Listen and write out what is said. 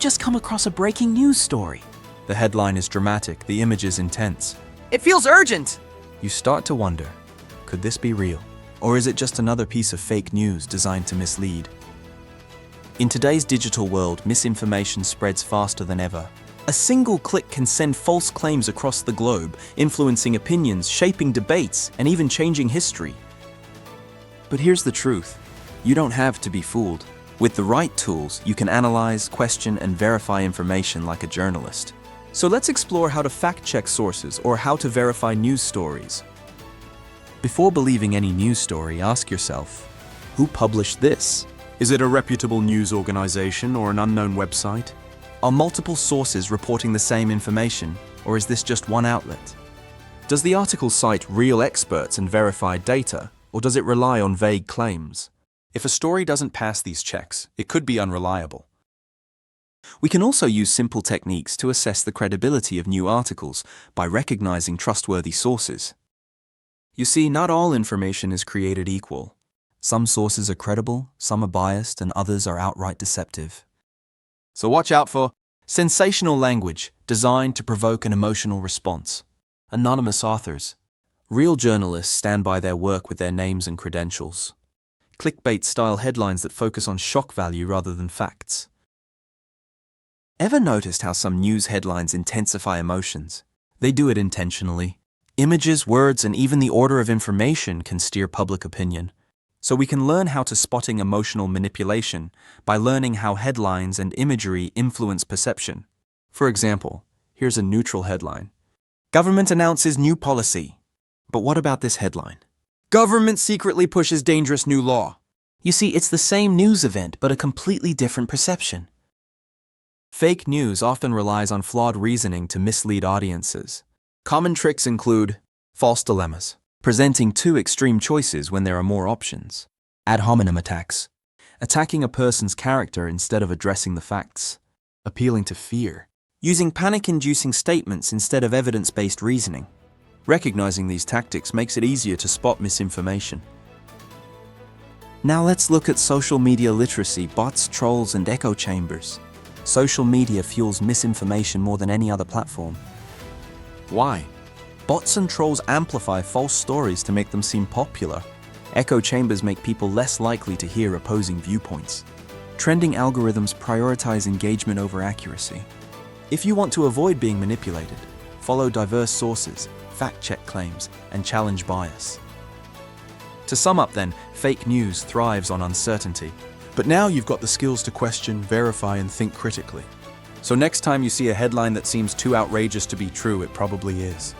just come across a breaking news story. The headline is dramatic, the image is intense. It feels urgent! You start to wonder, could this be real? Or is it just another piece of fake news designed to mislead? In today's digital world, misinformation spreads faster than ever. A single click can send false claims across the globe, influencing opinions, shaping debates, and even changing history. But here's the truth. You don't have to be fooled. With the right tools, you can analyze, question, and verify information like a journalist. So let's explore how to fact-check sources or how to verify news stories. Before believing any news story, ask yourself, who published this? Is it a reputable news organization or an unknown website? Are multiple sources reporting the same information, or is this just one outlet? Does the article cite real experts and verified data, or does it rely on vague claims? If a story doesn't pass these checks, it could be unreliable. We can also use simple techniques to assess the credibility of new articles by recognizing trustworthy sources. You see, not all information is created equal. Some sources are credible, some are biased, and others are outright deceptive. So watch out for sensational language designed to provoke an emotional response. Anonymous authors. Real journalists stand by their work with their names and credentials. Clickbait-style headlines that focus on shock value rather than facts. Ever noticed how some news headlines intensify emotions? They do it intentionally. Images, words, and even the order of information can steer public opinion. So we can learn how to spotting emotional manipulation by learning how headlines and imagery influence perception. For example, here's a neutral headline. Government announces new policy. But what about this headline? Government secretly pushes dangerous new law. You see, it's the same news event, but a completely different perception. Fake news often relies on flawed reasoning to mislead audiences. Common tricks include false dilemmas, presenting two extreme choices when there are more options. Ad hominem attacks, attacking a person's character instead of addressing the facts. Appealing to fear, using panic-inducing statements instead of evidence-based reasoning. Recognizing these tactics makes it easier to spot misinformation. Now let's look at social media literacy, bots, trolls, and echo chambers. Social media fuels misinformation more than any other platform. Why? Bots and trolls amplify false stories to make them seem popular. Echo chambers make people less likely to hear opposing viewpoints. Trending algorithms prioritize engagement over accuracy. If you want to avoid being manipulated, follow diverse sources, fact-check claims, and challenge bias. To sum up then, fake news thrives on uncertainty. But now you've got the skills to question, verify, and think critically. So next time you see a headline that seems too outrageous to be true, it probably is.